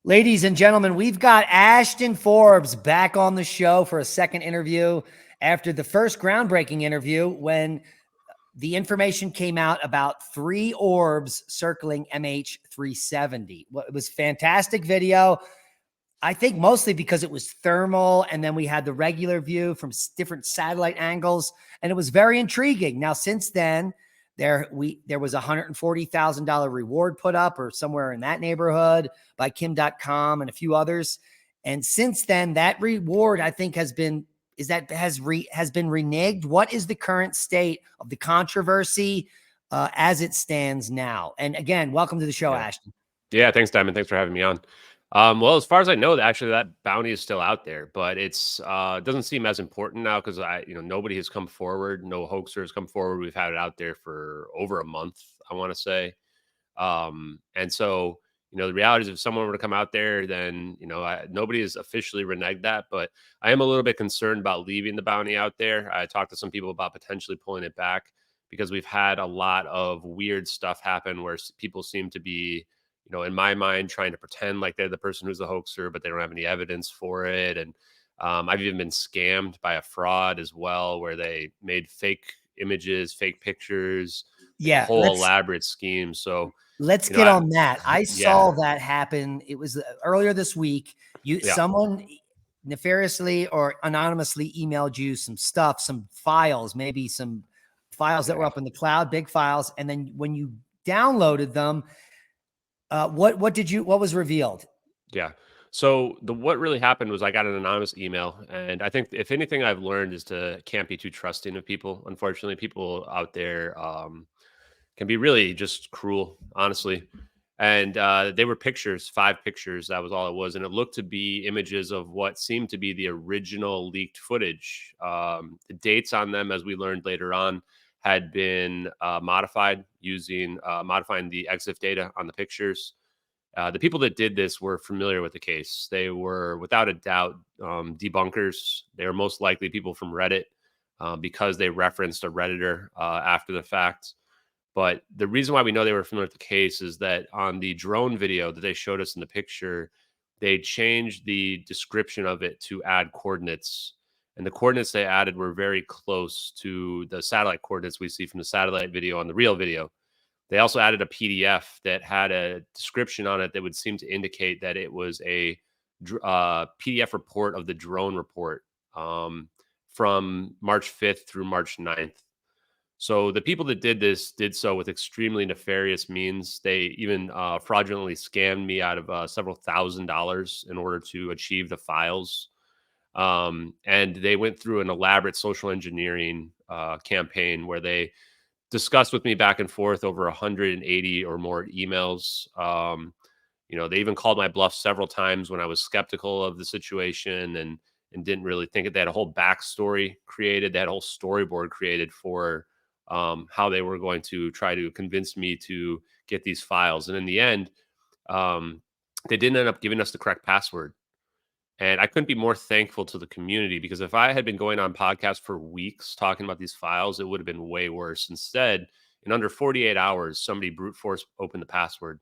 Ladies and gentlemen, we've got Ashton Forbes back on the show for a second interview after the first groundbreaking interview when the information came out about 3 orbs circling MH370. Well, it was fantastic video. I think mostly because it was thermal, and then we had the regular view from different satellite angles, and it was very intriguing. Now, since then, there was a $140,000 reward put up, or somewhere in that neighborhood, by Kim.com and a few others. And since then, that reward, I think, has been reneged. What is the current state of the controversy as it stands now? And again, welcome to the show, Ashton. Yeah, thanks, Diamond. Thanks for having me on. Well, as far as I know, actually, that bounty is still out there, but it's doesn't seem as important now because nobody has come forward. No hoaxer has come forward. We've had it out there for over a month, I want to say. And so, the reality is, if someone were to come out there, then nobody has officially reneged that. But I am a little bit concerned about leaving the bounty out there. I talked to some people about potentially pulling it back because we've had a lot of weird stuff happen where people seem to be, in my mind, trying to pretend like they're the person who's a hoaxer, but they don't have any evidence for it. And I've even been scammed by a fraud as well, where they made fake images, fake pictures, a whole elaborate scheme. So let's get on that. I saw that happen. It was earlier this week. Someone nefariously or anonymously emailed you some stuff, some files, maybe some files that were up in the cloud, big files. And then when you downloaded them, what was revealed? Yeah. So what really happened was I got an anonymous email, and I think if anything I've learned is can't be too trusting of people. Unfortunately, people out there can be really just cruel, honestly. And they were pictures, 5 pictures. That was all it was, and it looked to be images of what seemed to be the original leaked footage. The dates on them, as we learned later on, had been modified using modifying the EXIF data on the pictures. The people that did this were familiar with the case. They were, without a doubt, debunkers. They were most likely people from Reddit because they referenced a Redditor after the fact. But the reason why we know they were familiar with the case is that on the drone video that they showed us in the picture, they changed the description of it to add coordinates. And the coordinates they added were very close to the satellite coordinates we see from the satellite video on the real video. They also added a PDF that had a description on it that would seem to indicate that it was a PDF report of the drone report from March 5th through March 9th. So the people that did this did so with extremely nefarious means. They even fraudulently scammed me out of several $1,000s in order to achieve the files. And they went through an elaborate social engineering campaign where they discussed with me back and forth over 180 or more emails. They even called my bluff several times when I was skeptical of the situation and didn't really think it. They had a whole backstory created, that whole storyboard created for how they were going to try to convince me to get these files. And in the end, they didn't end up giving us the correct password. And I couldn't be more thankful to the community, because if I had been going on podcasts for weeks talking about these files, it would have been way worse. Instead, in under 48 hours, somebody brute force opened the password.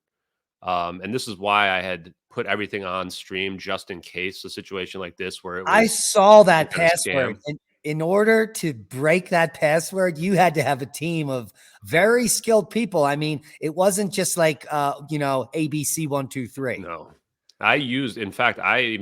And this is why I had put everything on stream just in case a situation like this where it was. I saw that password. And in order to break that password, you had to have a team of very skilled people. I mean, it wasn't just like, ABC 1, 2, 3. No. I even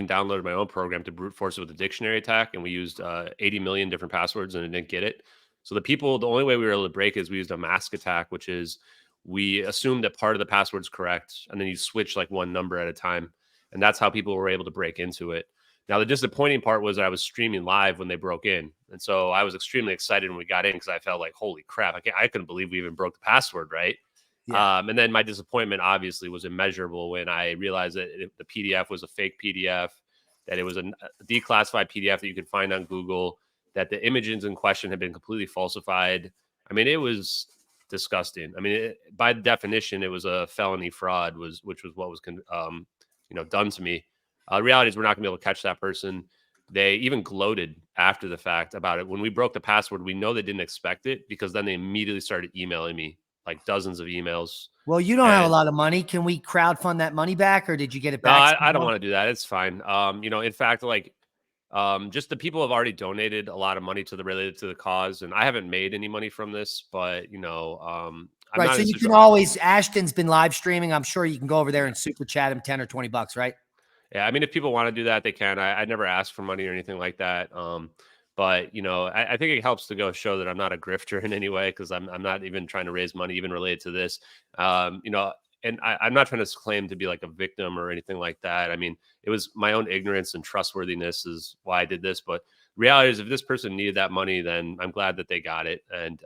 downloaded my own program to brute force it with a dictionary attack, and we used 80 million different passwords and it didn't get it. So the only way we were able to break is we used a mask attack, which is we assumed that part of the password's correct, and then you switch like one number at a time. And that's how people were able to break into it. Now, the disappointing part was I was streaming live when they broke in. And so I was extremely excited when we got in because I felt like, holy crap, I couldn't believe we even broke the password, right? Yeah. And then my disappointment obviously was immeasurable when I realized that the PDF was a fake PDF, that it was a declassified PDF that you could find on Google, that the images in question had been completely falsified. I mean, it was disgusting. I mean, by definition, it was a felony fraud, which was what was done to me. The reality is we're not going to be able to catch that person. They even gloated after the fact about it. When we broke the password, we know they didn't expect it, because then they immediately started emailing me like dozens of emails. Well, you don't have a And lot of money. Can we crowdfund that money back, or did you get it no, back I don't somehow? want to do that. It's fine. In fact, like, just the people have already donated a lot of money to the related to the cause, and I haven't made any money from this, but I'm Right. not So in a you can situation. always, Ashton's been live streaming. I'm sure you can go over there and super chat him 10 or 20 bucks, right? Yeah, I mean, if people want to do that, they can. I never ask for money or anything like that. But I think it helps to go show that I'm not a grifter in any way because I'm not even trying to raise money even related to this. Um, you know, and I'm not trying to claim to be like a victim or anything like that. I mean, it was my own ignorance and trustworthiness is why I did this. But reality is, if this person needed that money, then I'm glad that they got it. And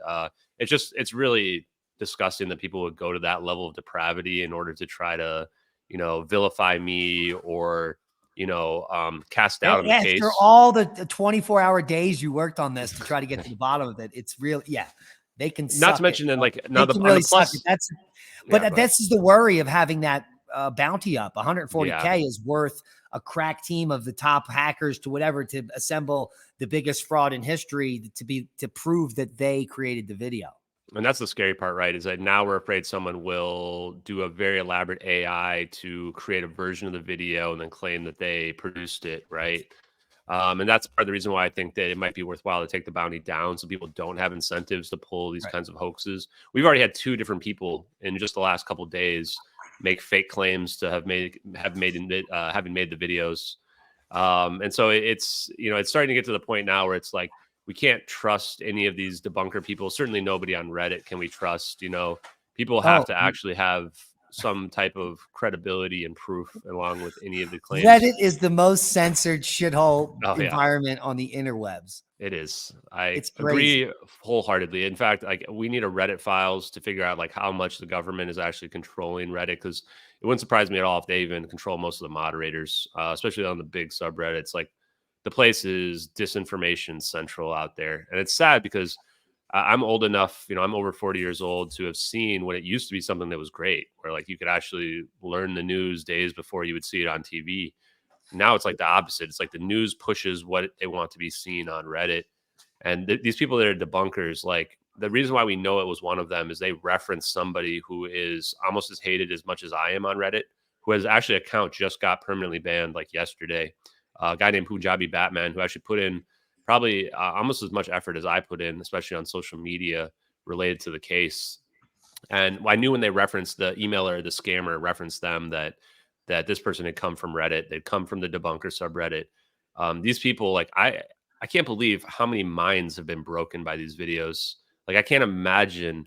it's really disgusting that people would go to that level of depravity in order to try to vilify me or, cast doubt on the After case. all the 24-hour days you worked on this to try to get to the bottom of it, it's real. Yeah, they can Not to suck it. mention then like now They can on the really suck it. plus, But yeah, go ahead. this is the worry of having that bounty up. Yeah. 140K is worth a crack team of the top hackers to whatever to assemble the biggest fraud in history to prove that they created the video. And that's the scary part, right? Is that now we're afraid someone will do a very elaborate AI to create a version of the video and then claim that they produced it, right? And that's part of the reason why I think that it might be worthwhile to take the bounty down so people don't have incentives to pull these Right. kinds of hoaxes. We've already had two different people in just the last couple of days make fake claims to having made the videos. And so it's starting to get to the point now where it's like we can't trust any of these debunker people. Certainly nobody on Reddit can we trust. People have Oh, to actually have some type of credibility and proof along with any of the claims. Reddit is the most censored shithole Oh yeah, environment on the interwebs. it is. I It's crazy. agree wholeheartedly. In fact, like we need a Reddit files to figure out like how much the government is actually controlling Reddit because it wouldn't surprise me at all if they even control most of the moderators, especially on the big subreddits. Like the place is disinformation central out there, and it's sad because I'm old enough. I'm over 40 years old to have seen when it used to be something that was great, where like you could actually learn the news days before you would see it on TV. Now it's like the opposite. It's like the news pushes what they want to be seen on Reddit. And these people that are debunkers, like the reason why we know it was one of them is they reference somebody who is almost as hated as much as I am on Reddit, who has actually account just got permanently banned like yesterday. A guy named Punjabi Batman who actually put in probably almost as much effort as I put in, especially on social media related to the case. And I knew when they referenced the emailer, the scammer referenced them that this person had come from Reddit. They'd come from the debunker subreddit. These people, like I can't believe how many minds have been broken by these videos. Like I can't imagine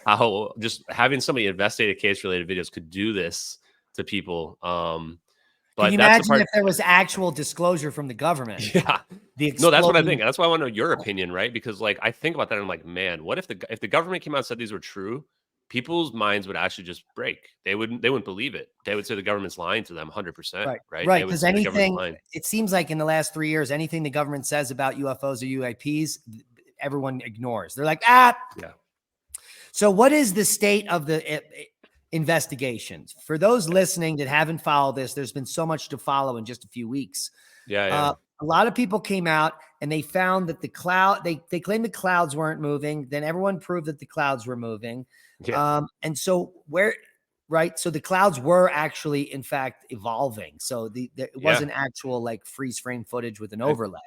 how just having somebody investigate a case related videos could do this to people. Can you But that's the imagine part. if there was actual disclosure from the government? Yeah. The No, that's what I exploding. think. That's why I want to know your opinion, right? Because like I think about that and I'm like, man, what if the government came out and said these were true? People's minds would actually just break. They wouldn't believe it. They would say the government's lying to them 100%, Right, right? right. They would Because say the government's anything, lying. it seems like in the last 3 years, anything the government says about UFOs or UAPs, everyone ignores. They're like, ah. Yeah. So, what is the state of the investigations? For those listening that haven't followed this, there's been so much to follow in just a few weeks. Yeah. A lot of people came out and they found that they claimed the clouds weren't moving. Then everyone proved that the clouds were moving. Yeah. And so so the clouds were actually, in fact, evolving. So it Yeah. wasn't actual like freeze frame footage with an And, overlay.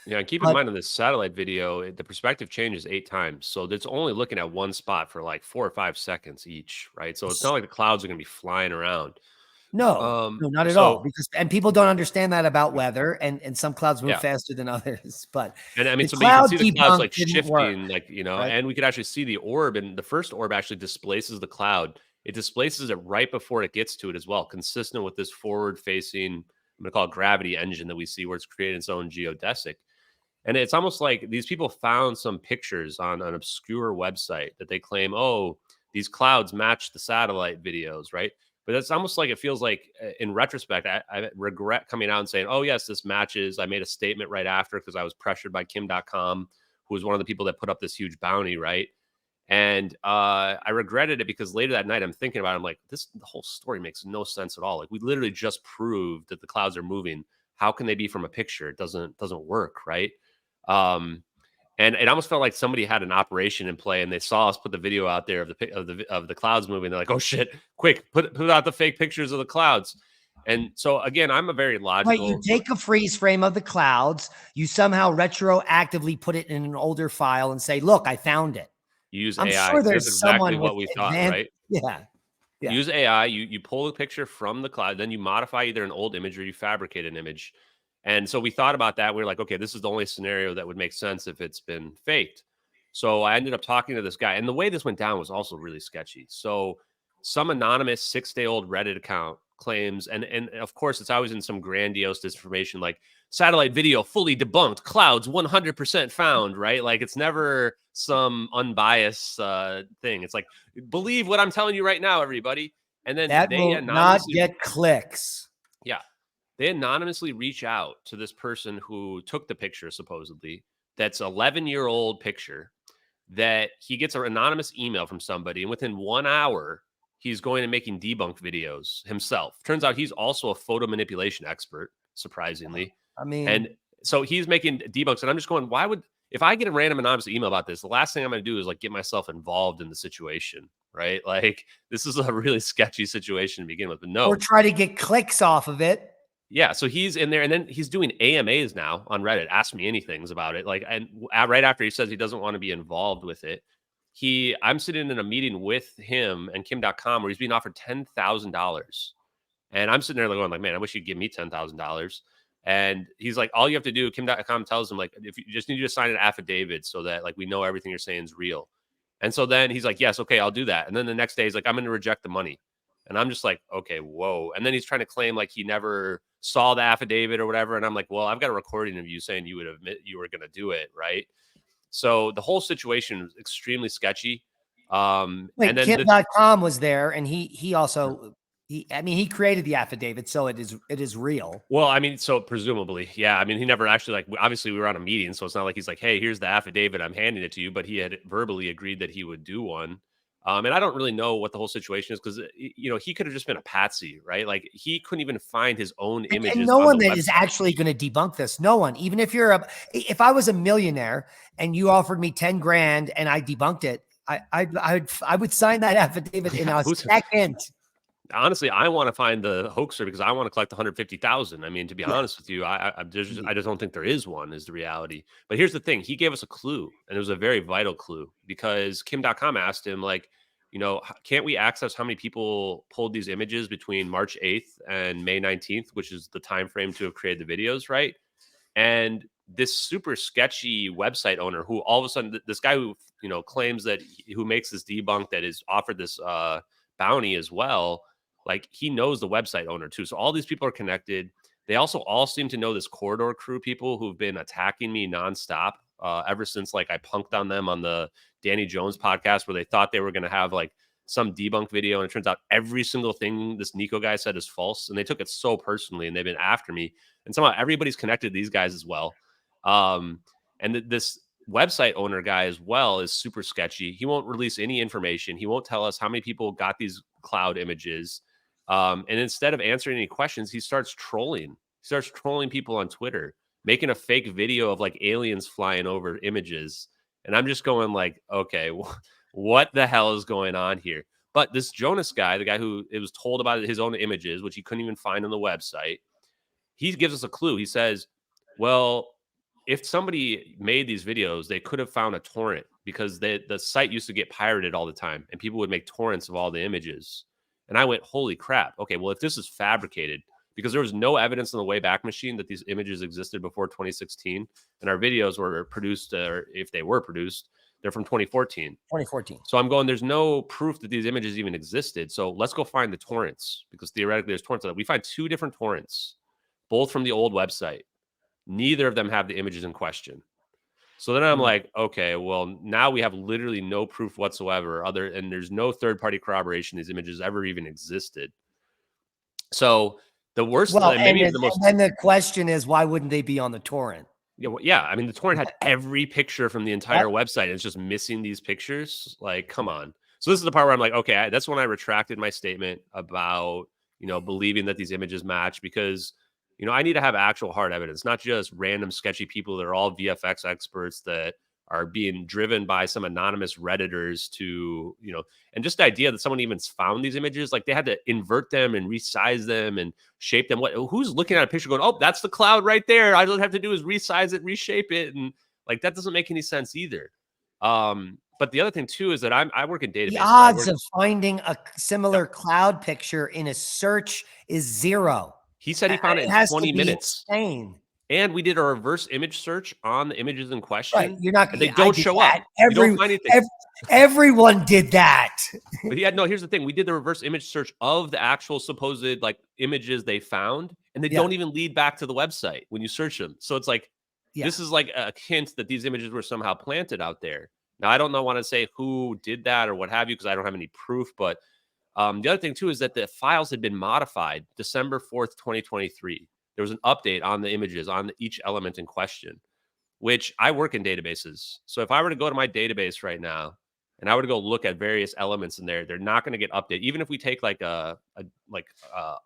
yeah. And keep in But mind on this satellite video, the perspective changes 8 times. So it's only looking at one spot for like 4 or 5 seconds each, right? So it's not like the clouds are going to be flying around. no, not at all. So And people don't understand that about weather, and some clouds move yeah. faster than others. But And I mean, the so but you can cloud see the clouds debunk like didn't work, shifting, like, right? and we could actually see the orb, and the first orb actually displaces the cloud. It displaces it right before it gets to it as well, consistent with this forward facing, I'm going to call it gravity engine that we see where it's creating its own geodesic. And it's almost like these people found some pictures on an obscure website that they claim, oh, these clouds match the satellite videos, right? But it's almost like it feels like, in retrospect, I regret coming out and saying, oh, yes, this matches. I made a statement right after because I was pressured by Kim.com, who was one of the people that put up this huge bounty, right? And I regretted it because later that night I'm thinking about it. I'm like, the whole story makes no sense at all. Like we literally just proved that the clouds are moving. How can they be from a picture? It doesn't work, right? Um, And it almost felt like somebody had an operation in play, and they saw us put the video out there of the clouds moving. They're like, "Oh shit, quick, put out the fake pictures of the clouds." And so again, I'm a very Right, you logical. take a freeze frame of the clouds, you somehow retroactively put it in an older file and say, "Look, I found it." Use I'm AI. sure That's there's exactly someone with what we thought, advanced right? yeah, yeah. Use AI. You pull a picture from the cloud, then you modify either an old image or you fabricate an image. And so we thought about that. We were like, okay, this is the only scenario that would make sense if it's been faked. So I ended up talking to this guy, and the way this went down was also really sketchy. So some anonymous 6-day old Reddit account claims, and of course it's always in some grandiose disinformation like satellite video fully debunked, clouds 100% found, right? Like it's never some unbiased thing. It's like, believe what I'm telling you right now, everybody. And then That they will not anonymously, get clicks. yeah, they anonymously reach out to this person who took the picture, supposedly. That's 11-year-old picture that he gets an anonymous email from somebody, and within 1 hour, he's going and making debunk videos himself. Turns out he's also a photo manipulation expert, surprisingly. I mean, And so he's making debunks, and I'm just going, why would, if I get a random anonymous email about this, the last thing I'm going to do is like get myself involved in the situation, right? Like this is a really sketchy situation to begin with. But or no, try to get clicks off of it. yeah, so he's in there, and then he's doing AMAs now on Reddit. Ask me anythings about it. Like, and right after he says he doesn't want to be involved with it, I'm sitting in a meeting with him and Kim.com where he's being offered $10,000, and I'm sitting there going like, man, I wish you'd give me $10,000. And he's like, all you have to do, Kim.com tells him like, if you just need you to sign an affidavit so that like we know everything you're saying is real. And so then he's like, yes, okay, I'll do that. And then the next day he's like, I'm going to reject the money. And I'm just like, okay, whoa. And then he's trying to claim like he never saw the affidavit or whatever. And I'm like, well, I've got a recording of you saying you would admit you were going to do it, right? So the whole situation was extremely sketchy. And Wait, then Kim.com was there, and he also he created the affidavit, so it is real. well, I mean, so presumably, yeah. I mean, he never actually like. Obviously, we were on a meeting, so it's not like he's like, "Hey, here's the affidavit. I'm handing it to you." But he had verbally agreed that he would do one. And I don't really know what the whole situation is because he could have just been a patsy, right? Like he couldn't even find his own And images no on the one that is website. actually going to debunk this. No one, even if I was a millionaire and you offered me 10 grand and I debunked it, I would sign that affidavit in Yeah, a second. honestly, I want to find the hoaxer because I want to collect 150,000. I mean, to be Yeah. honest with you, I just don't think there is one. Is the reality. But here's the thing: he gave us a clue, and it was a very vital clue because Kim.com asked him, like, can't we access how many people pulled these images between March 8th and May 19th, which is the time frame to have created the videos, right? And this super sketchy website owner, who all of a sudden, this guy who claims that who makes this debunk that is offered this bounty as well, like he knows the website owner too. So all these people are connected. They also all seem to know this corridor crew people who've been attacking me nonstop ever since like I punked on them on the Danny Jones podcast where they thought they were going to have like some debunk video, and it turns out every single thing this Nico guy said is false, and they took it so personally, and they've been after me, and somehow everybody's connected to these guys as well. And this website owner guy as well is super sketchy. He won't release any information. He won't tell us how many people got these cloud images. And instead of answering any questions, he starts trolling. He starts trolling people on Twitter, making a fake video of like aliens flying over images. And I'm just going like, okay, what the hell is going on here? But this Jonas guy, the guy who it was told about his own images, which he couldn't even find on the website, he gives us a clue. He says, well, if somebody made these videos, they could have found a torrent because the site used to get pirated all the time and people would make torrents of all the images. And I went, holy crap. Okay, well, if this is fabricated, because there was no evidence in the Wayback Machine that these images existed before 2016, and our videos were produced, or if they were produced, they're from 2014. 2014. So I'm going, there's no proof that these images even existed. So let's go find the torrents because theoretically there's torrents. We find 2 different torrents, both from the old website. Neither of them have the images in question. So then I'm like, okay, well, now we have literally no proof whatsoever and there's no third-party corroboration these images ever even existed. So the worst, Well, maybe and the most, then the question is, why wouldn't they be on the torrent? yeah. I mean, the torrent had every picture from the entire website. It's just missing these pictures. Like, come on. So this is the part where I'm like, okay, that's when I retracted my statement about, believing that these images match because I need to have actual hard evidence, not just random sketchy people that are all VFX experts that are being driven by some anonymous Redditors to, and just the idea that someone even found these images, like they had to invert them and resize them and shape them. Who's looking at a picture going, oh, that's the cloud right there. All I have to do is resize it, reshape it. And like, that doesn't make any sense either. But the other thing too is that I work in databases. The odds of finding a similar cloud picture in a search is 0. He said he found it in 20 minutes. Insane. And we did a reverse image search on the images in question. Right. You're not. They don't show up. You don't find anything. Everyone did that. But yeah, no. Here's the thing: we did the reverse image search of the actual supposed like images they found, and they don't even lead back to the website when you search them. So it's like this is like a hint that these images were somehow planted out there. Now I don't want to say who did that or what have you because I don't have any proof. But the other thing too is that the files had been modified December 4th, 2023. There was an update on the images on each element in question, which I work in databases. So if I were to go to my database right now and I were to go look at various elements in there, they're not going to get updated. Even if we take like a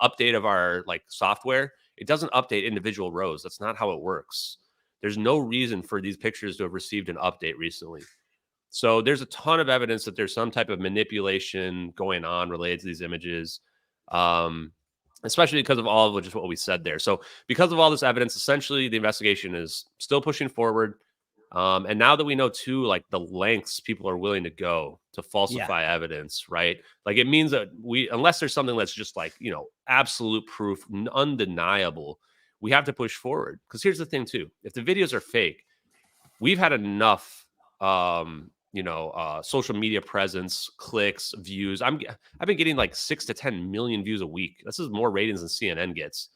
update of our like software, it doesn't update individual rows. That's not how it works. There's no reason for these pictures to have received an update recently. So there's a ton of evidence that there's some type of manipulation going on related to these images. Especially because of all of just what we said there. So because of all this evidence, essentially the investigation is still pushing forward. And now that we know too, like the lengths people are willing to go to falsify evidence, right? Like it means that unless there's something that's just like, absolute proof, undeniable, we have to push forward. Because here's the thing too, if the videos are fake, we've had enough, social media presence, clicks, views. I've been getting like 6 to 10 million views a week. This is more ratings than CNN gets.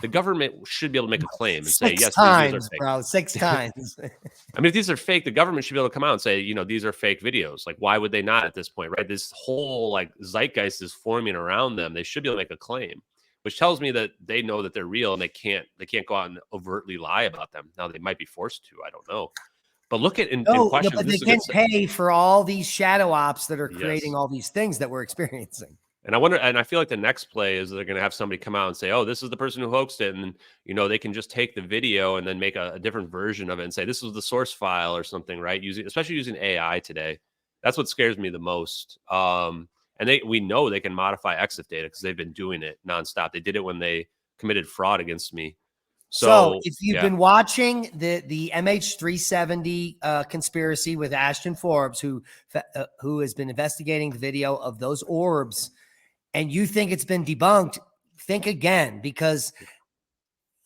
The government should be able to make a claim and say, yes, these are fake. Bro, 6 times. I mean, if these are fake, the government should be able to come out and say, these are fake videos. Like, why would they not at this point, right? This whole like zeitgeist is forming around them. They should be able to make a claim, which tells me that they know that they're real and they can't go out and overtly lie about them. Now they might be forced to, I don't know. But look at in questions. But they can pay for all these shadow ops that are creating all these things that we're experiencing. And I wonder, and I feel like the next play is they're going to have somebody come out and say, oh, this is the person who hoaxed it. And, they can just take the video and then make a different version of it and say, this was the source file or something, right? Especially using AI today. That's what scares me the most. And we know they can modify EXIF data because they've been doing it nonstop. They did it when they committed fraud against me. So if you've been watching the MH370 conspiracy with Ashton Forbes, who has been investigating the video of those orbs, and you think it's been debunked, think again, because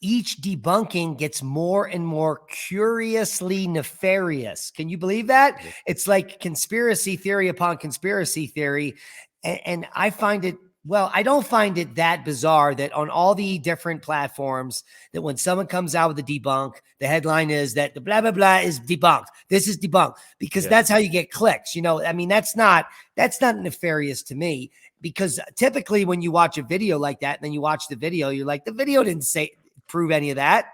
each debunking gets more and more curiously nefarious. Can you believe that? It's like conspiracy theory upon conspiracy theory. And I find it, well, I don't find it that bizarre that on all the different platforms that when someone comes out with a debunk, the headline is that the blah, blah, blah is debunked. This is debunked because that's how you get clicks. I mean, that's not nefarious to me, because typically when you watch a video like that and then you watch the video, you're like, the video didn't prove any of that.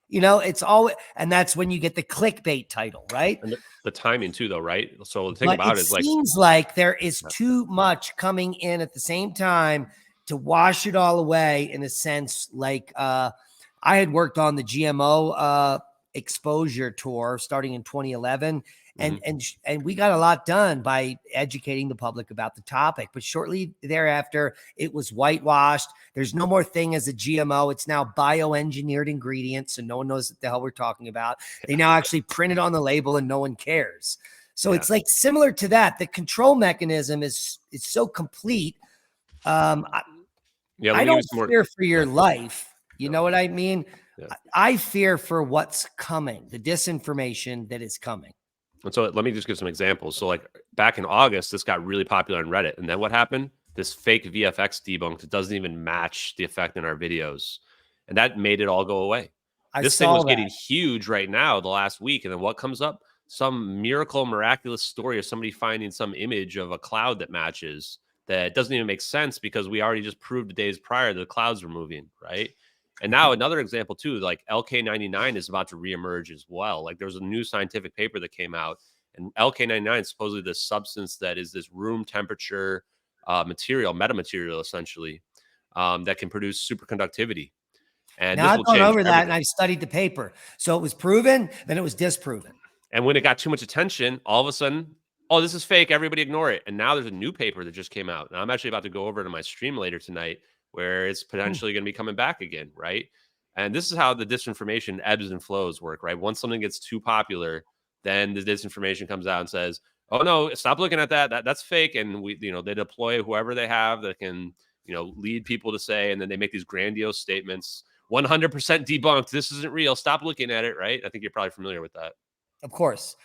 It's always, and that's when you get the clickbait title, right? And the timing too, though, right? So the thing about it is, seems like there is too much coming in at the same time to wash it all away. In a sense, like I had worked on the GMO exposure tour starting in 2011. And we got a lot done by educating the public about the topic. But shortly thereafter, it was whitewashed. There's no more thing as a GMO. It's now bioengineered ingredients, so no one knows what the hell we're talking about. They now actually print it on the label and no one cares. So it's like similar to that. The control mechanism is so complete. I don't fear for your life. You know what I mean? Yeah. I fear for what's coming, the disinformation that is coming. And so let me just give some examples. So like back in August, this got really popular on Reddit. And then what happened? This fake VFX debunked. It doesn't even match the effect in our videos. And that made it all go away. This thing was getting huge right now the last week. And then what comes up? Some miraculous story of somebody finding some image of a cloud that matches that doesn't even make sense because we already just proved the days prior that the clouds were moving, right? And now another example too, like LK99 is about to reemerge as well. Like there's a new scientific paper that came out, and LK99 is supposedly this substance that is this room temperature material, metamaterial essentially, that can produce superconductivity. And now I've gone over that and I've studied the paper. So it was proven, then it was disproven. And when it got too much attention, all of a sudden, oh, this is fake. Everybody ignore it. And now there's a new paper that just came out. And I'm actually about to go over to my stream later tonight where it's potentially going to be coming back again, right? And this is how the disinformation ebbs and flows work, right? Once something gets too popular, then the disinformation comes out and says, "Oh no, stop looking at that. That's fake." And they deploy whoever they have that can, lead people to say, and then they make these grandiose statements, 100% debunked. This isn't real. Stop looking at it, right? I think you're probably familiar with that. Of course.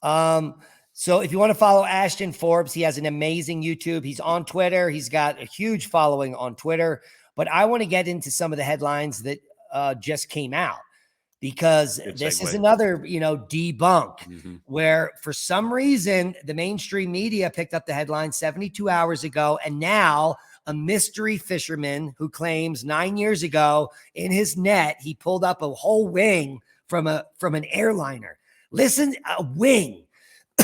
So if you want to follow Ashton Forbes, he has an amazing YouTube. He's on Twitter. He's got a huge following on Twitter. But I want to get into some of the headlines that just came out, because this is another, debunk where for some reason the mainstream media picked up the headline 72 hours ago. And now a mystery fisherman who claims 9 years ago in his net, he pulled up a whole wing from an airliner. Listen, a wing.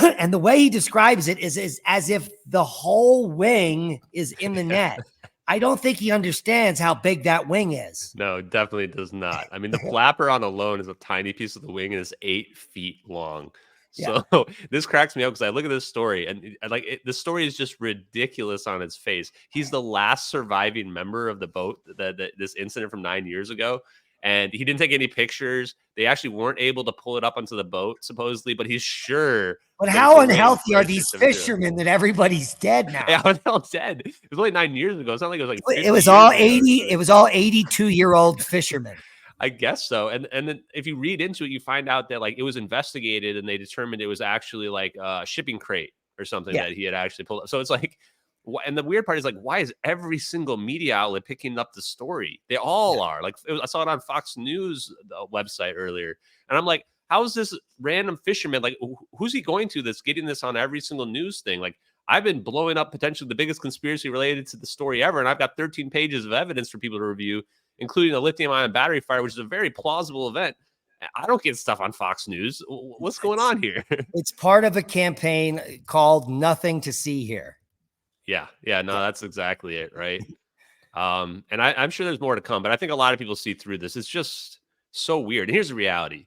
And the way he describes it is as if the whole wing is in the net. I don't think he understands how big that wing is. No, definitely does not. I mean, the flapper on alone is a tiny piece of the wing and is 8 feet long. So this cracks me up because I look at this story and the story is just ridiculous on its face. He's the last surviving member of the boat, this incident from 9 years ago. And he didn't take any pictures. They actually weren't able to pull it up onto the boat, supposedly, but he's sure. But how unhealthy are these fishermen that everybody's dead now? Yeah, they're dead. It was only 9 years ago. It's not like it was like it was all 80. It was all 82-year-old fishermen. I guess so. And then if you read into it, you find out that it was investigated and they determined it was actually like a shipping crate or something that he had actually pulled up. So it's like, and the weird part is why is every single media outlet picking up the story? They all are. I saw it on Fox News website earlier, and I'm like, how is this random fisherman? Who's he going to that's getting this on every single news thing? I've been blowing up potentially the biggest conspiracy related to the story ever, and I've got 13 pages of evidence for people to review, including a lithium-ion battery fire, which is a very plausible event. I don't get stuff on Fox News. What's going on here? It's part of a campaign called Nothing to See Here. Yeah. No, that's exactly it. Right. And I'm sure there's more to come, but I think a lot of people see through this. It's just so weird. And here's the reality.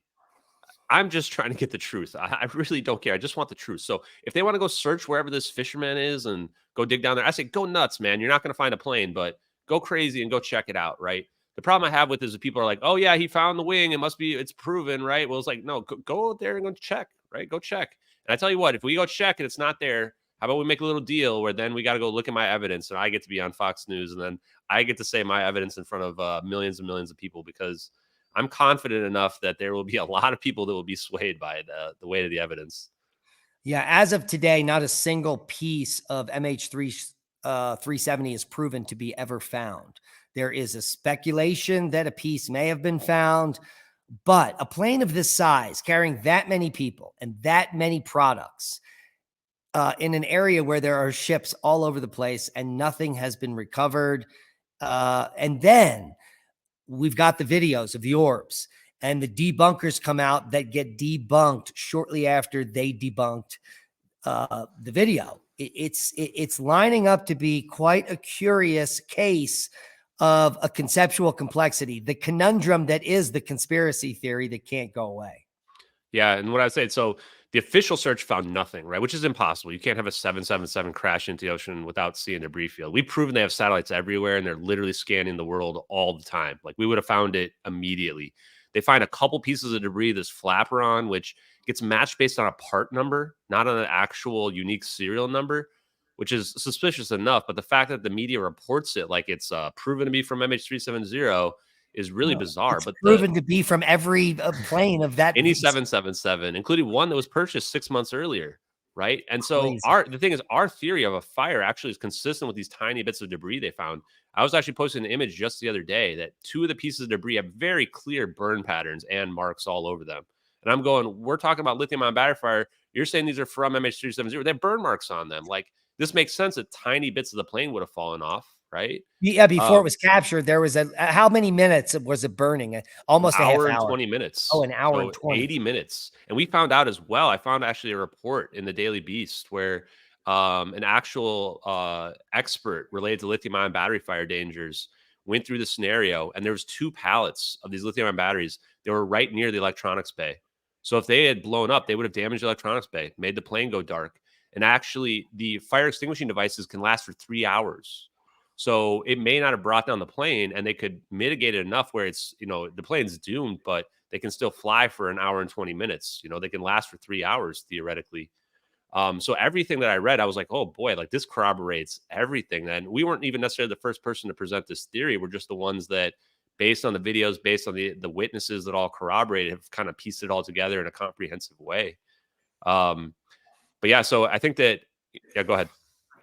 I'm just trying to get the truth. I really don't care. I just want the truth. So if they want to go search wherever this fisherman is and go dig down there, I say, go nuts, man. You're not going to find a plane, but go crazy and go check it out. Right. The problem I have with this is people are like, oh yeah, he found the wing. It's proven. Right. Well, it's like, no, go out there and go check. Right. Go check. And I tell you what, if we go check and it's not there, how about we make a little deal where then we got to go look at my evidence and I get to be on Fox News and then I get to say my evidence in front of millions and millions of people, because I'm confident enough that there will be a lot of people that will be swayed by the weight of the evidence. Yeah. As of today, not a single piece of MH370 is proven to be ever found. There is a speculation that a piece may have been found, but a plane of this size carrying that many people and that many products in an area where there are ships all over the place and nothing has been recovered. And then we've got the videos of the orbs and the debunkers come out that get debunked shortly after they debunked the video. It's lining up to be quite a curious case of a conceptual complexity, the conundrum that is the conspiracy theory that can't go away. Yeah. And what I say, so the official search found nothing, right? Which is impossible. You can't have a 777 crash into the ocean without seeing a debris field. We've proven they have satellites everywhere and they're literally scanning the world all the time. We would have found it immediately. They find a couple pieces of debris, this flapper on, which gets matched based on a part number, not on an actual unique serial number, which is suspicious enough. But the fact that the media reports it like it's proven to be from MH370 is really bizarre. It's but proven to be from every plane of that. Any 777, including one that was purchased 6 months earlier, right? And so the thing is, our theory of a fire actually is consistent with these tiny bits of debris they found. I was actually posting an image just the other day that 2 of the pieces of debris have very clear burn patterns and marks all over them. And I'm going, we're talking about lithium-ion battery fire. You're saying these are from MH370. They have burn marks on them. This makes sense that tiny bits of the plane would have fallen off, right? Yeah, before it was captured, there was how many minutes was it burning? Almost an hour and 20 minutes. Oh, an hour and 20. 80 minutes. And we found out as well. I found actually a report in the Daily Beast where an actual expert related to lithium-ion battery fire dangers went through the scenario, and there was 2 pallets of these lithium-ion batteries. They were right near the electronics bay. So if they had blown up, they would have damaged the electronics bay, made the plane go dark. And actually, the fire extinguishing devices can last for 3 hours. So it may not have brought down the plane, and they could mitigate it enough where it's, the plane's doomed, but they can still fly for an hour and 20 minutes. They can last for 3 hours theoretically. So everything that I read, I was like, oh boy, like this corroborates everything. And we weren't even necessarily the first person to present this theory. We're just the ones that, based on the videos, based on the witnesses that all corroborated, have kind of pieced it all together in a comprehensive way. But yeah, so I think that, yeah, go ahead.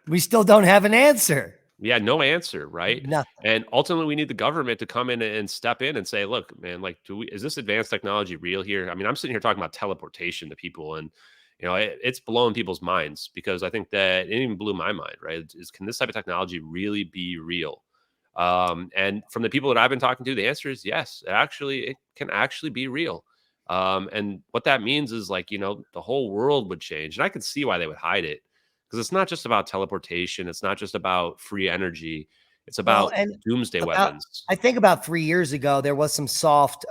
We still don't have an answer. Yeah, no answer, right? Nothing. And ultimately, we need the government to come in and step in and say, look, man, like, is this advanced technology real here? I mean, I'm sitting here talking about teleportation to people, and it's blowing people's minds, because I think that it even blew my mind, right? Can this type of technology really be real? And from the people that I've been talking to, the answer is yes. It can actually be real. And what that means is, like, the whole world would change. And I could see why they would hide it, because it's not just about teleportation. It's not just about free energy. It's about doomsday weapons. I think about 3 years ago, there was some soft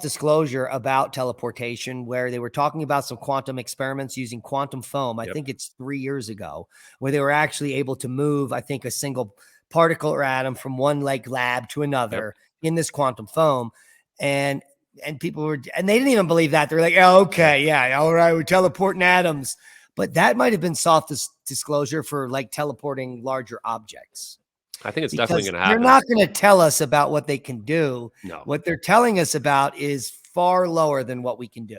disclosure about teleportation, where they were talking about some quantum experiments using quantum foam. I think it's 3 years ago, where they were actually able to move, I think, a single particle or atom from one like lab to another in this quantum foam. And people were, and they didn't even believe that. They're like, oh, okay, yeah, all right, we're teleporting atoms. But that might have been soft disclosure for like teleporting larger objects. I think it's definitely going to happen. They're not going to tell us about what they can do. No. What they're telling us about is far lower than what we can do.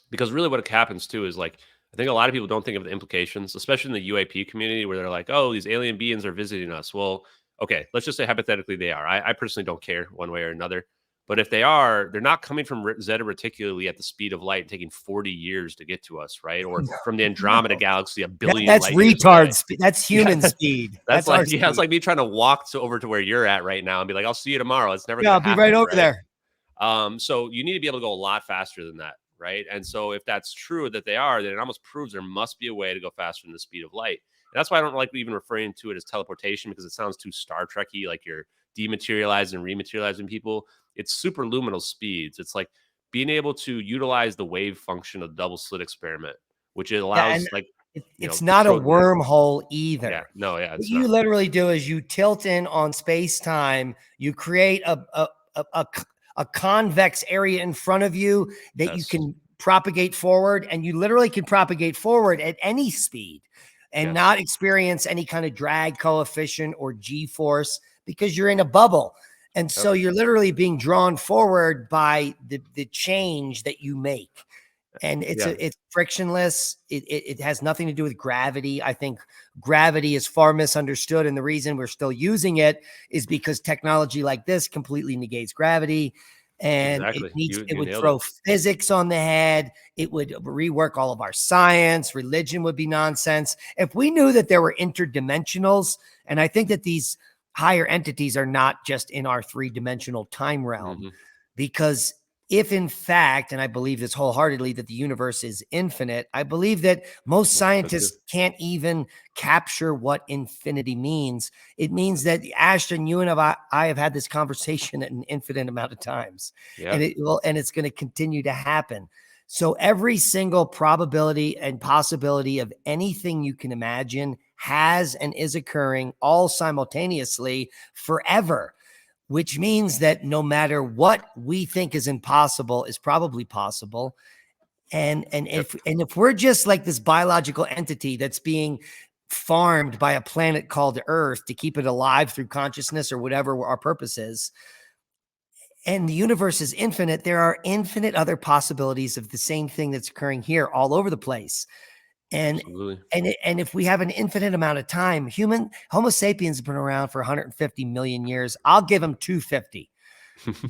Because really what happens too is, like, I think a lot of people don't think of the implications, especially in the UAP community, where they're like, oh, these alien beings are visiting us. Well, okay, let's just say hypothetically they are. I personally don't care one way or another. But if they are, they're not coming from Zeta Reticuli at the speed of light, taking 40 years to get to us, right? Or from the Andromeda galaxy, a billion. That's retard speed. That's human speed. That's like, speed. It's like me trying to walk over to where you're at right now and be like, I'll see you tomorrow. It's never. Yeah, I'll be right over there. So you need to be able to go a lot faster than that, right? And so if that's true that they are, then it almost proves there must be a way to go faster than the speed of light. And that's why I don't like even referring to it as teleportation, because it sounds too Star Trek-y, like you're dematerializing and rematerializing people. It's super luminal speeds. It's like being able to utilize the wave function of the double slit experiment, which it allows, it's not a wormhole either. Yeah, no, yeah. What you literally do is you tilt in on space-time, you create a convex area in front of you that you can propagate forward, and you literally can propagate forward at any speed and not experience any kind of drag coefficient or G-force, because you're in a bubble. And so you're literally being drawn forward by the change that you make. And it's frictionless. It has nothing to do with gravity. I think gravity is far misunderstood. And the reason we're still using it is because technology like this completely negates gravity. And it would throw physics on the head. It would rework all of our science. Religion would be nonsense. If we knew that there were interdimensionals, and I think that these higher entities are not just in our three-dimensional time realm, because if in fact, and I believe this wholeheartedly, that the universe is infinite, I believe that most scientists can't even capture what infinity means. It means that, Ashton, you and I have had this conversation an infinite amount of times, and it's going to continue to happen. So every single probability and possibility of anything you can imagine has and is occurring all simultaneously forever, which means that no matter what we think is impossible is probably possible. And if we're just like this biological entity that's being farmed by a planet called Earth to keep it alive through consciousness or whatever our purpose is, and the universe is infinite, there are infinite other possibilities of the same thing that's occurring here all over the place. And if we have an infinite amount of time, Homo sapiens has been around for 150 million years. I'll give them 250.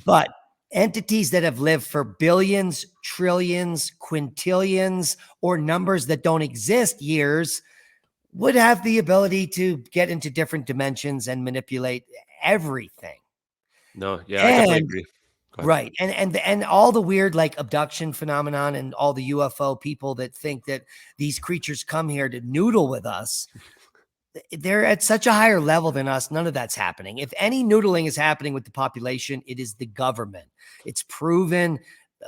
But entities that have lived for billions, trillions, quintillions, or numbers that don't exist years would have the ability to get into different dimensions and manipulate everything. No, yeah, I definitely agree. Right. And all the weird like abduction phenomenon and all the UFO people that think that these creatures come here to noodle with us, they're at such a higher level than us. None of that's happening. If any noodling is happening with the population, it is the government. It's proven.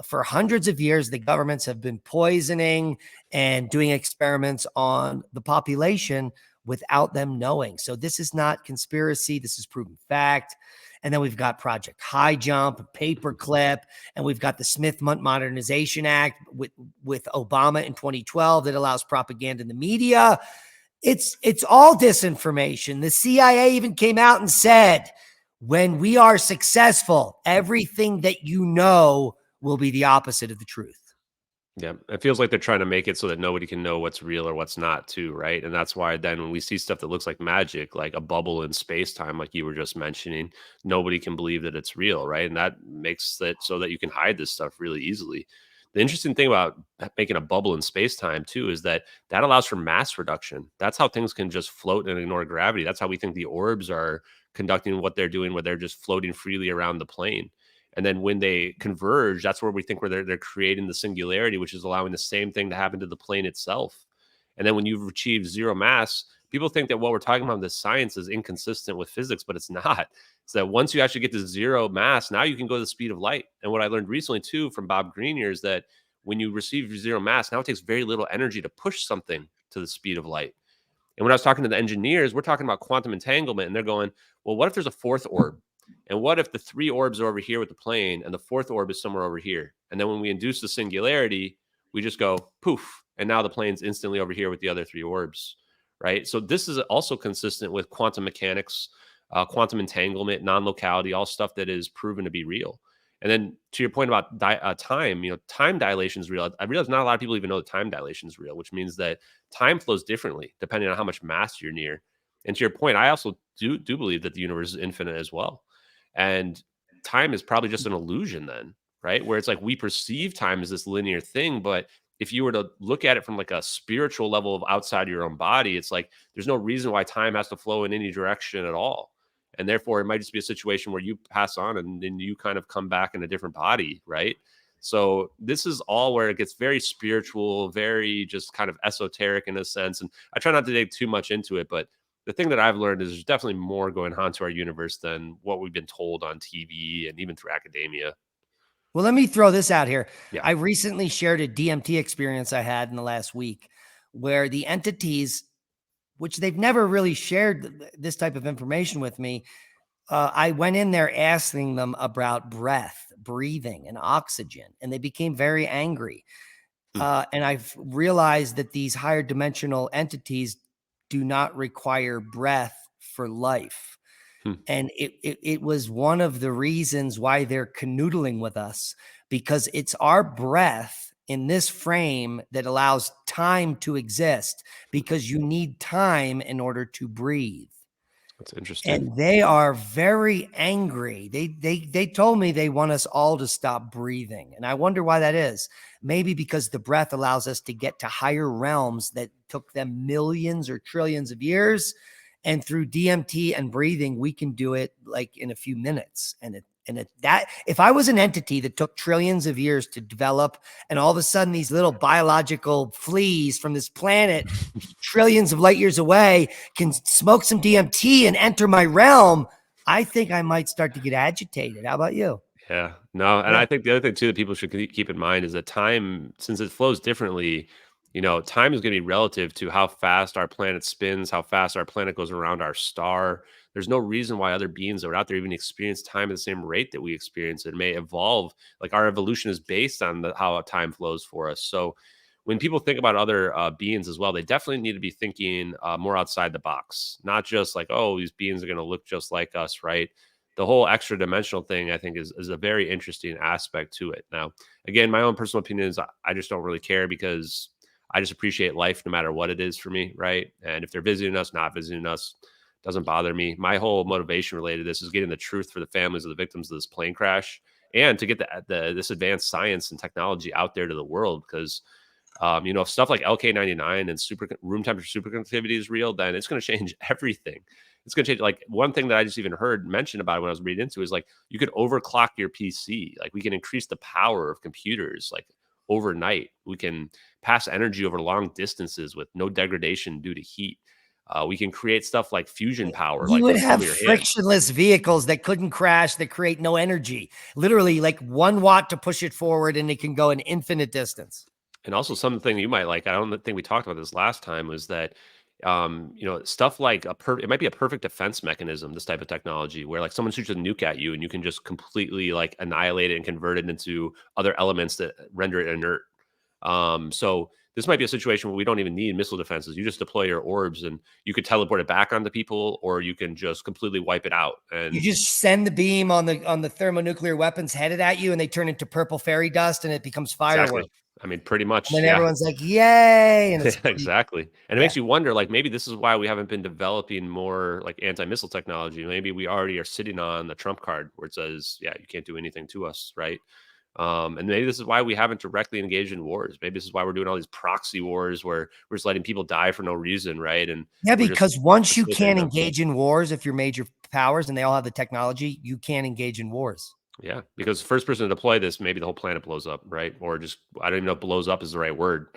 For hundreds of years, the governments have been poisoning and doing experiments on the population without them knowing. So this is not conspiracy. This is proven fact. And then we've got Project High Jump, Paperclip, and we've got the Smith Modernization Act with Obama in 2012 that allows propaganda in the media. It's all disinformation. The CIA even came out and said, when we are successful, everything that you know will be the opposite of the truth. Yeah, it feels like they're trying to make it so that nobody can know what's real or what's not too, right? And that's why then when we see stuff that looks like magic, like a bubble in space-time, like you were just mentioning, nobody can believe that it's real, right? And that makes it so that you can hide this stuff really easily. The interesting thing about making a bubble in space-time too is that that allows for mass reduction. That's how things can just float and ignore gravity. That's how we think the orbs are conducting what they're doing, where they're just floating freely around the plane. And then when they converge, that's where we think where they're creating the singularity, which is allowing the same thing to happen to the plane itself. And then when you've achieved zero mass, people think that what we're talking about in this science is inconsistent with physics, but it's not. It's that once you actually get to zero mass, now you can go to the speed of light. And what I learned recently too from Bob Greenier is that when you receive zero mass, now it takes very little energy to push something to the speed of light. And when I was talking to the engineers, we're talking about quantum entanglement, and they're going, well, what if there's a fourth orb? And what if the three orbs are over here with the plane and the fourth orb is somewhere over here? And then when we induce the singularity, we just go poof. And now the plane's instantly over here with the other three orbs, right? So this is also consistent with quantum mechanics, quantum entanglement, non-locality, all stuff that is proven to be real. And then to your point about time, time dilation is real. I realize not a lot of people even know that time dilation is real, which means that time flows differently depending on how much mass you're near. And to your point, I also do believe that the universe is infinite as well. And time is probably just an illusion then, right? Where it's like we perceive time as this linear thing, but if you were to look at it from like a spiritual level of outside your own body, it's like there's no reason why time has to flow in any direction at all. And therefore, it might just be a situation where you pass on and then you kind of come back in a different body, right? So this is all where it gets very spiritual, very just kind of esoteric in a sense. And I try not to dig too much into it, but the thing that I've learned is there's definitely more going on to our universe than what we've been told on TV and even through academia. Well, let me throw this out here. Yeah. I recently shared a DMT experience I had in the last week where the entities, which they've never really shared this type of information with me, I went in there asking them about breath, breathing, and oxygen, and they became very angry. And I've realized that these higher dimensional entities do not require breath for life. And it was one of the reasons why they're canoodling with us, because it's our breath in this frame that allows time to exist, because you need time in order to breathe. That's interesting. And they are very angry. They told me they want us all to stop breathing. And I wonder why that is. Maybe because the breath allows us to get to higher realms that took them millions or trillions of years. And through DMT and breathing, we can do it like in a few minutes. That if I was an entity that took trillions of years to develop, and all of a sudden these little biological fleas from this planet, trillions of light years away, can smoke some DMT and enter my realm, I think I might start to get agitated. How about you? Yeah, no, and I think the other thing too that people should keep in mind is that time, since it flows differently, time is going to be relative to how fast our planet spins, how fast our planet goes around our star. There's no reason why other beings that are out there even experience time at the same rate that we experience. It may evolve. Like our evolution is based on how time flows for us. So when people think about other beings as well, they definitely need to be thinking more outside the box, not just like, oh, these beings are going to look just like us, right? The whole extra dimensional thing, I think, is a very interesting aspect to it. Now, again, my own personal opinion is I just don't really care because I just appreciate life no matter what it is for me, right? And if they're visiting us, not visiting us, doesn't bother me. My whole motivation related to this is getting the truth for the families of the victims of this plane crash and to get this advanced science and technology out there to the world. Because, if stuff like LK99 and room temperature superconductivity is real, then it's going to change everything. It's going to change. Like one thing that I just even heard mentioned about it when I was reading into is like you could overclock your PC. Like we can increase the power of computers like overnight. We can pass energy over long distances with no degradation due to heat. We can create stuff like fusion power, You like would with the palm have of your hand. frictionless vehicles that couldn't crash, that create no energy. Literally, like 1 watt to push it forward, and it can go an infinite distance. And also something you might like, I don't think we talked about this last time, was that, stuff like it might be a perfect defense mechanism, this type of technology, where like someone shoots a nuke at you and you can just completely like annihilate it and convert it into other elements that render it inert. So this might be a situation where we don't even need missile defenses. You just deploy your orbs and you could teleport it back onto people, or you can just completely wipe it out. You And just send the beam on the thermonuclear weapons headed at you, and they turn into purple fairy dust, and it becomes fireworks. exactly. I mean, pretty And much, then yeah. everyone's like, "Yay!" And it's Exactly. And it yeah. makes you wonder, like, maybe this is why we haven't been developing more like anti-missile technology. Maybe we already are sitting on the Trump card where it says, yeah, you can't do anything to us, right? And maybe this is why we haven't directly engaged in wars. Maybe this is why we're doing all these proxy wars where we're just letting people die for no reason, right? And Yeah, we're just because once you facilitating can't them. engage in wars, if you're major powers and they all have the technology, you can't engage in wars. Yeah, because first person to deploy this, maybe the whole planet blows up, right? Or just I don't even know if blows up is the right word.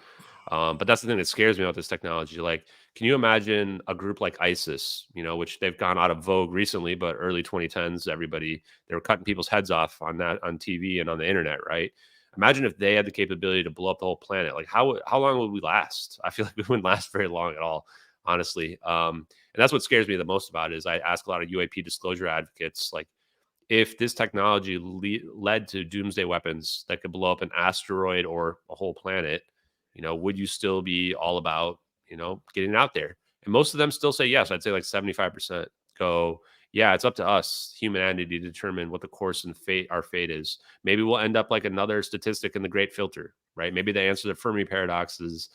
But that's the thing that scares me about this technology. Like, can you imagine a group like ISIS, which they've gone out of vogue recently, but early 2010s, they were cutting people's heads off on TV and on the internet, right? Imagine if they had the capability to blow up the whole planet. Like, how long would we last? I feel like we wouldn't last very long at all, honestly. And that's what scares me the most about it. Is I ask a lot of UAP disclosure advocates, like, if this technology led to doomsday weapons that could blow up an asteroid or a whole planet, would you still be all about, getting out there? And most of them still say yes. I'd say like 75% go, yeah, it's up to us, humanity, to determine what the course and our fate is. Maybe we'll end up like another statistic in the Great Filter, right? Maybe the answer to the Fermi paradox is,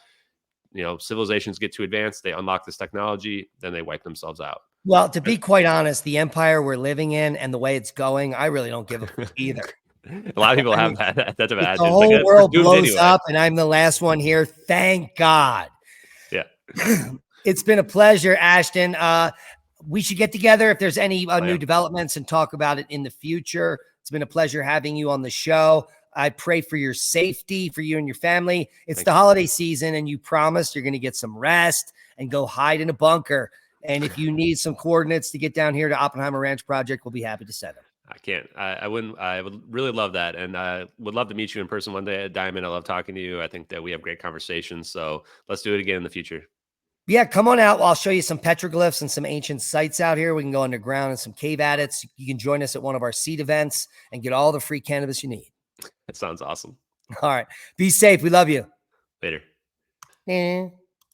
civilizations get too advanced, they unlock this technology, then they wipe themselves out. Well, to be quite honest, the empire we're living in and the way it's going, I really don't give a fuck either. A lot of people I have mean, that type of if attitude. the It's like, whole we're world doomed blows anyway. up and I'm the last one here, thank God. Yeah. It's been a pleasure, Ashton. We should get together if there's any new yeah. developments and talk about it in the future. It's been a pleasure having you on the show. I pray for your safety, for you and your family. It's Thank the you. holiday season, and you promised you're going to get some rest and go hide in a bunker. And if you need some coordinates to get down here to Oppenheimer Ranch Project, we'll be happy to send them. I can't. I wouldn't. I would really love that, and I would love to meet you in person one day at Diamond. I love talking to you. I think that we have great conversations. So let's do it again in the future. Yeah, come on out. I'll show you some petroglyphs and some ancient sites out here. We can go underground and some cave adits. You can join us at one of our seed events and get all the free cannabis you need. It sounds awesome. All right. Be safe. We love you. Later. Yeah.